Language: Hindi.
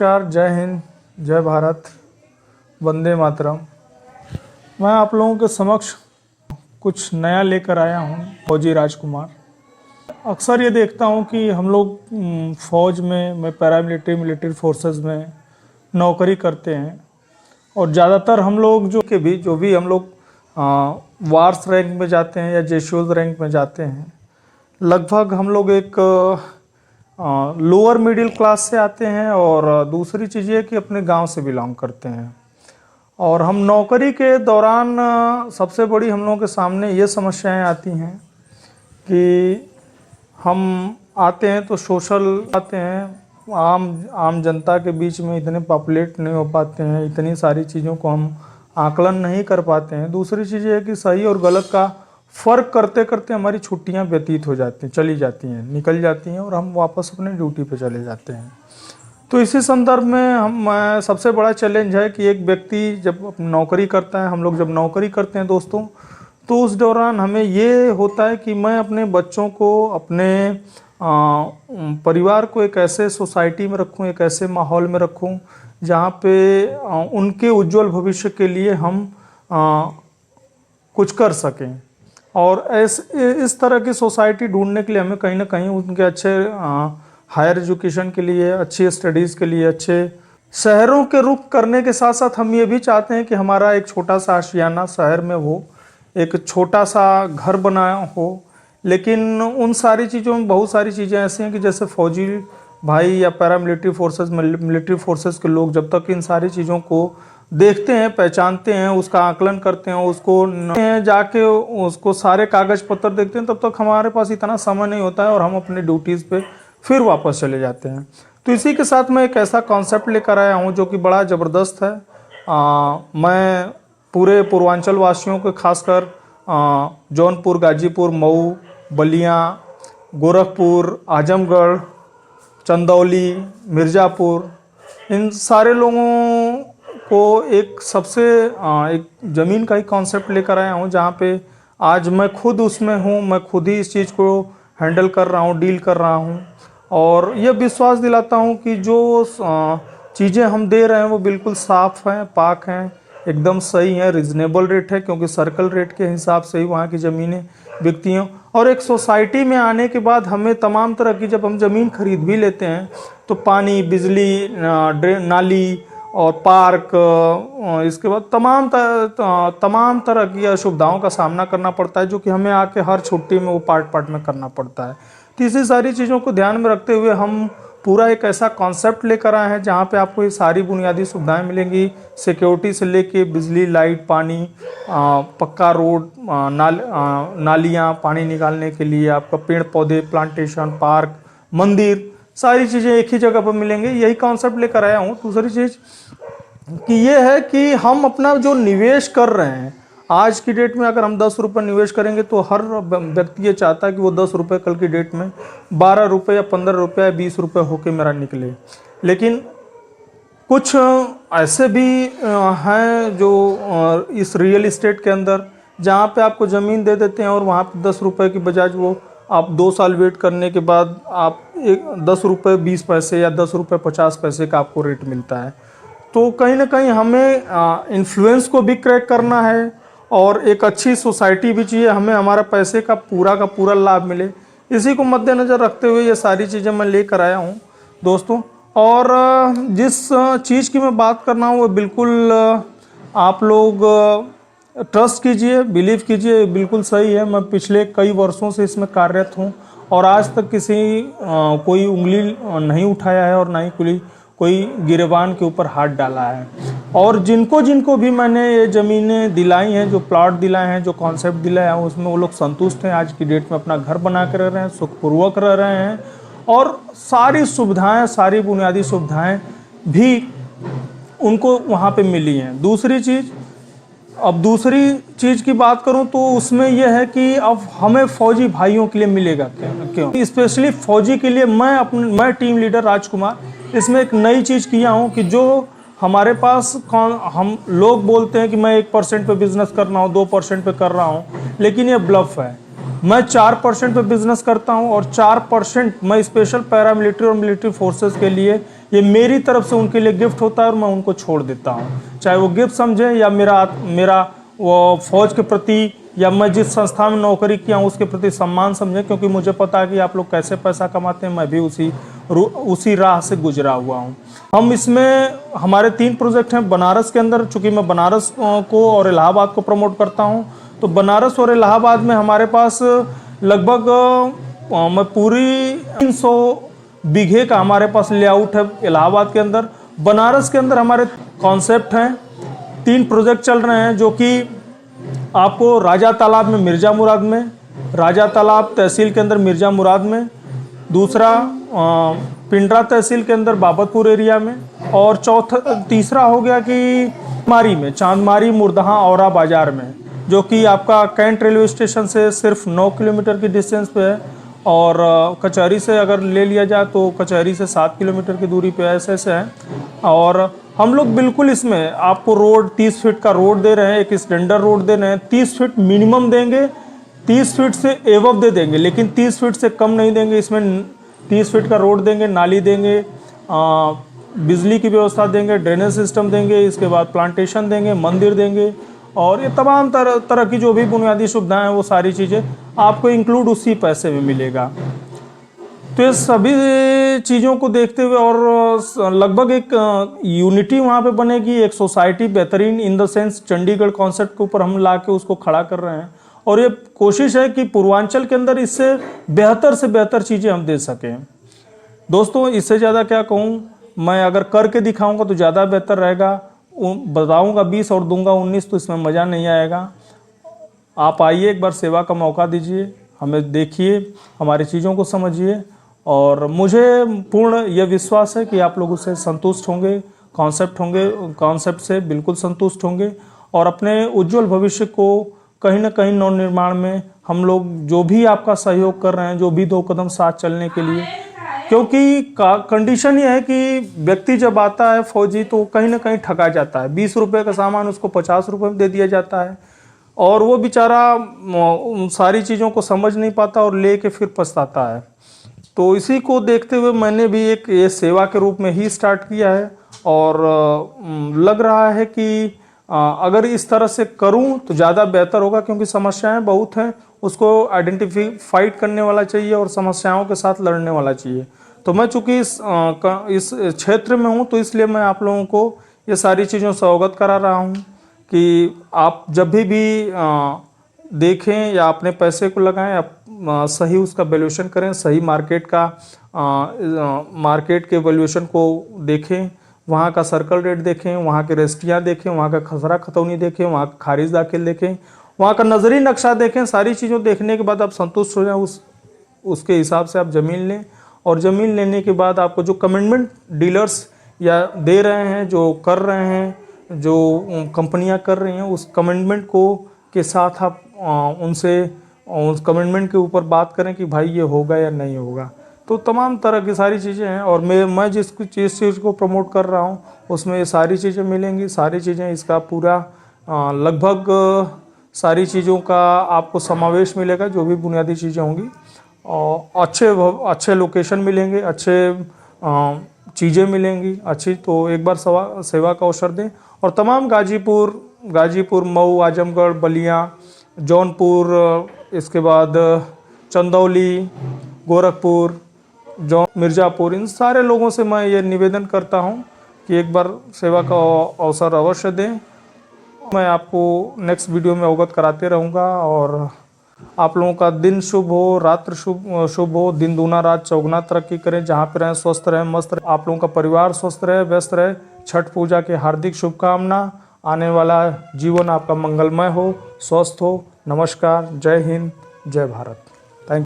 नमस्कार, जय हिंद, जय भारत, वंदे मातरम। मैं आप लोगों के समक्ष कुछ नया लेकर आया हूँ, फौजी राजकुमार। अक्सर ये देखता हूँ कि हम लोग फ़ौज में, मैं पैरामिलिट्री मिलिट्री फोर्सेस में नौकरी करते हैं और ज़्यादातर हम लोग जो भी हम लोग वार्स रैंक में जाते हैं या जेशूज रैंक में जाते हैं, लगभग हम लोग एक लोअर मिडिल क्लास से आते हैं और दूसरी चीज़ ये कि अपने गांव से बिलोंग करते हैं। और हम नौकरी के दौरान सबसे बड़ी हम लोगों के सामने ये समस्याएं आती हैं कि हम आते हैं तो सोशल आते हैं, आम जनता के बीच में इतने पॉपुलेट नहीं हो पाते हैं, इतनी सारी चीज़ों को हम आकलन नहीं कर पाते हैं। दूसरी चीज़ ये है कि सही और गलत का फ़र्क करते करते हमारी छुट्टियां व्यतीत हो जाती हैं, चली जाती हैं, निकल जाती हैं और हम वापस अपने ड्यूटी पे चले जाते हैं। तो इसी संदर्भ में सबसे बड़ा चैलेंज है कि एक व्यक्ति जब नौकरी करता है, हम लोग जब नौकरी करते हैं दोस्तों, तो उस दौरान हमें ये होता है कि मैं अपने बच्चों को, अपने परिवार को एक ऐसे सोसाइटी में रखूं, एक ऐसे माहौल में रखूं जहाँ पे उनके उज्जवल भविष्य के लिए हम कुछ कर सकें। और इस तरह की सोसाइटी ढूंढने के लिए हमें कहीं ना कहीं उनके अच्छे हायर एजुकेशन के लिए, अच्छी स्टडीज़ के लिए, अच्छे शहरों के रुख करने के साथ साथ हम ये भी चाहते हैं कि हमारा एक छोटा सा आशियाना शहर में हो, एक छोटा सा घर बना हो। लेकिन उन सारी चीज़ों में बहुत सारी चीज़ें ऐसी हैं कि जैसे फौजी भाई या पैरामिलिट्री फोर्सेस, मिलिट्री फोर्सेस के लोग जब तक इन सारी चीज़ों को देखते हैं, पहचानते हैं, उसका आकलन करते हैं, उसको जाके उसको सारे कागज़ पत्र देखते हैं, तब तक हमारे पास इतना समय नहीं होता है और हम अपने ड्यूटीज़ पे फिर वापस चले जाते हैं। तो इसी के साथ मैं एक ऐसा कॉन्सेप्ट लेकर आया हूँ जो कि बड़ा ज़बरदस्त है। मैं पूरे पूर्वांचल वासियों को, खासकर जौनपुर, गाजीपुर, मऊ, बलिया, गोरखपुर, आजमगढ़, चंदौली, मिर्ज़ापुर, इन सारे लोगों को एक ज़मीन का ही कॉन्सेप्ट लेकर आया हूँ जहाँ पे आज मैं खुद उसमें हूँ, मैं खुद ही इस चीज़ को हैंडल कर रहा हूँ, डील कर रहा हूँ और ये विश्वास दिलाता हूँ कि जो चीज़ें हम दे रहे हैं वो बिल्कुल साफ़ हैं, पाक हैं, एकदम सही है, रिजनेबल रेट है, क्योंकि सर्कल रेट के हिसाब से ही वहाँ की ज़मीनें बिकती हैं। और एक सोसाइटी में आने के बाद हमें तमाम तरह की, जब हम ज़मीन खरीद भी लेते हैं तो पानी, बिजली, नाली और पार्क, इसके बाद तमाम तरह की असुविधाओं का सामना करना पड़ता है, जो कि हमें आके हर छुट्टी में वो पार्ट में करना पड़ता है। तो इसी सारी चीज़ों को ध्यान में रखते हुए हम पूरा एक ऐसा कॉन्सेप्ट लेकर आए हैं जहाँ पे आपको ये सारी बुनियादी सुविधाएं मिलेंगी, सिक्योरिटी से लेके बिजली, लाइट, पानी, पक्का रोड, नालियाँ पानी निकालने के लिए, आपका पेड़ पौधे, प्लांटेशन, पार्क, मंदिर, सारी चीज़ें एक ही जगह पर मिलेंगे। यही कॉन्सेप्ट लेकर आया हूँ। दूसरी चीज़ कि ये है कि हम अपना जो निवेश कर रहे हैं, आज की डेट में अगर हम 10 रुपये निवेश करेंगे तो हर व्यक्ति ये चाहता है कि वो 10 रुपये कल की डेट में 12 रुपये या 15 रुपये या 20 रुपये होके मेरा निकले। लेकिन कुछ ऐसे भी हैं जो इस रियल इस्टेट के अंदर, जहाँ पे आपको ज़मीन दे देते हैं और वहाँ पे 10 रुपये की बजाय वो आप 2 साल वेट करने के बाद आप 10 रुपये 20 पैसे या 10 रुपये 50 पैसे का आपको रेट मिलता है। तो कहीं ना कहीं हमें इन्फ्लुएंस को भी क्रैक करना है और एक अच्छी सोसाइटी भी चाहिए, हमें हमारा पैसे का पूरा लाभ मिले। इसी को मद्देनज़र रखते हुए ये सारी चीज़ें मैं लेकर आया हूँ दोस्तों। और जिस चीज़ की मैं बात कर रहा हूँ वो बिल्कुल आप लोग ट्रस्ट कीजिए, बिलीव कीजिए, बिल्कुल सही है। मैं पिछले कई वर्षों से इसमें कार्यरत हूँ और आज तक कोई उंगली नहीं उठाया है और ना ही कोई गिरेबान के ऊपर हाथ डाला है। और जिनको भी मैंने ये ज़मीनें दिलाई हैं, जो प्लॉट दिलाए हैं, जो कॉन्सेप्ट दिलाया है, उसमें वो लोग संतुष्ट हैं। आज की डेट में अपना घर बना कर रह रहे हैं, सुखपूर्वक रह रहे हैं और सारी सुविधाएं, सारी बुनियादी सुविधाएं भी उनको वहाँ पे मिली हैं। दूसरी चीज़ की बात करूं तो उसमें यह है कि अब हमें फौजी भाइयों के लिए मिलेगा क्यों, स्पेशली फौजी के लिए मैं टीम लीडर राजकुमार इसमें एक नई चीज़ किया हूं कि जो हमारे पास हम लोग बोलते हैं कि मैं 1% पे बिजनेस कर रहा हूँ, 2% पे कर रहा हूँ, लेकिन ये ब्लफ है। मैं 4% पे बिजनेस करता हूं और 4% मैं स्पेशल पैरामिलिट्री और मिलिट्री फोर्सेस के लिए, ये मेरी तरफ से उनके लिए गिफ्ट होता है और मैं उनको छोड़ देता हूं, चाहे वो गिफ्ट समझे या मेरा वो फौज के प्रति या मैं जिस संस्था में नौकरी किया हूँ उसके प्रति सम्मान समझे, क्योंकि मुझे पता है कि आप लोग कैसे पैसा कमाते हैं, मैं भी उसी राह से गुजरा हुआ हूँ। हम इसमें हमारे 3 प्रोजेक्ट हैं बनारस के अंदर, चूँकि मैं बनारस को और इलाहाबाद को प्रमोट करता हूँ, तो बनारस और इलाहाबाद में हमारे पास लगभग मैं पूरी 300 बीघे का हमारे पास लेआउट है इलाहाबाद के अंदर। बनारस के अंदर हमारे कॉन्सेप्ट हैं, 3 प्रोजेक्ट चल रहे हैं, जो कि आपको राजा तालाब में मिर्जा मुराद में, राजा तालाब तहसील के अंदर मिर्जा मुराद में, दूसरा पिंडरा तहसील के अंदर बाबतपुर एरिया में, और तीसरा हो गया कि मारी में, चांदमारी मुर्दहा औरा बाजार में, जो कि आपका कैंट रेलवे स्टेशन से सिर्फ 9 किलोमीटर की डिस्टेंस पे है, और कचहरी से अगर ले लिया जाए तो कचहरी से 7 किलोमीटर की दूरी पे ऐसे है। और हम लोग बिल्कुल इसमें आपको रोड 30 फीट का रोड दे रहे हैं, एक स्टैंडर्ड रोड दे रहे हैं, 30 फीट मिनिमम देंगे, 30 फीट से एवब दे देंगे, लेकिन 30 फीट से कम नहीं देंगे। इसमें 30 फीट का रोड देंगे, नाली देंगे, बिजली की व्यवस्था देंगे, ड्रेनेज सिस्टम देंगे, इसके बाद प्लांटेशन देंगे, मंदिर देंगे, और ये तमाम तरह की जो भी बुनियादी सुविधाएं हैं वो सारी चीज़ें आपको इंक्लूड उसी पैसे में मिलेगा। तो ये सभी चीज़ों को देखते हुए और लगभग एक यूनिटी वहाँ पे बनेगी, एक सोसाइटी बेहतरीन in the sense Chandigarh concept के ऊपर हम ला के उसको खड़ा कर रहे हैं, और ये कोशिश है कि पूर्वांचल के अंदर इससे बेहतर चीज़ें हम दे सकें। दोस्तों, इससे ज़्यादा क्या कहूँ, मैं अगर करके दिखाऊंगा तो ज़्यादा बेहतर रहेगा, बताऊंगा 20 और दूंगा 19 तो इसमें मज़ा नहीं आएगा। आप आइए, एक बार सेवा का मौका दीजिए, हमें देखिए, हमारी चीज़ों को समझिए, और मुझे पूर्ण यह विश्वास है कि आप लोग उससे संतुष्ट होंगे, कॉन्सेप्ट से बिल्कुल संतुष्ट होंगे, और अपने उज्जवल भविष्य को कहीं ना कहीं नव निर्माण में हम लोग जो भी आपका सहयोग कर रहे हैं, जो भी 2 कदम साथ चलने के लिए, क्योंकि कंडीशन ये है कि व्यक्ति जब आता है फौजी तो कहीं ना कहीं ठगा जाता है, 20 रुपये का सामान उसको 50 रुपये में दे दिया जाता है, और वो बेचारा उन सारी चीज़ों को समझ नहीं पाता और ले के फिर पछताता है। तो इसी को देखते हुए मैंने भी एक ये सेवा के रूप में ही स्टार्ट किया है, और लग रहा है कि अगर इस तरह से करूं तो ज़्यादा बेहतर होगा, क्योंकि समस्याएं बहुत हैं, उसको फाइट करने वाला चाहिए और समस्याओं के साथ लड़ने वाला चाहिए। तो मैं चूँकि इस क्षेत्र में हूं, तो इसलिए मैं आप लोगों को ये सारी चीज़ों से अवगत करा रहा हूं कि आप जब भी देखें या अपने पैसे को लगाएं, आप सही उसका वैल्यूएशन करें, सही मार्केट के वैल्यूएशन को देखें, वहाँ का सर्कल रेट देखें, वहाँ के रजिस्ट्रियाँ देखें, वहाँ का खसरा खतौनी देखें, वहाँ का खारिज दाखिल देखें, वहाँ का नजरी नक्शा देखें। सारी चीज़ों देखने के बाद आप संतुष्ट हो जाएं, उसके हिसाब से आप ज़मीन लें, और ज़मीन लेने के बाद आपको जो कमिटमेंट डीलर्स या दे रहे हैं, जो कर रहे हैं, जो कंपनियां कर रही हैं, उस कमिटमेंट को के साथ आप उनसे उस कमिटमेंट के ऊपर बात करें कि भाई ये होगा या नहीं होगा। तो तमाम तरह की सारी चीज़ें हैं, और मैं जिस चीज़ को प्रमोट कर रहा हूँ उसमें ये सारी चीज़ें मिलेंगी, सारी चीज़ें इसका पूरा लगभग सारी चीज़ों का आपको समावेश मिलेगा, जो भी बुनियादी चीज़ें होंगी, और अच्छे लोकेशन मिलेंगे, अच्छे चीज़ें मिलेंगी अच्छी। तो एक बार सेवा का अवसर दें, और तमाम गाजीपुर, मऊ, आजमगढ़, बलिया, जौनपुर, इसके बाद चंदौली, गोरखपुर, मिर्ज़ापुर, इन सारे लोगों से मैं ये निवेदन करता हूँ कि एक बार सेवा का अवसर अवश्य दें। मैं आपको नेक्स्ट वीडियो में अवगत कराते रहूँगा, और आप लोगों का दिन शुभ हो, रात्र शुभ हो, दिन दूना रात चौगुना तरक्की करें, जहाँ पे रहें स्वस्थ रहें, मस्त रहें, आप लोगों का परिवार स्वस्थ रहे, व्यस्त रहे। छठ पूजा के हार्दिक शुभकामना, आने वाला जीवन आपका मंगलमय हो, स्वस्थ हो। नमस्कार, जय हिंद, जय भारत।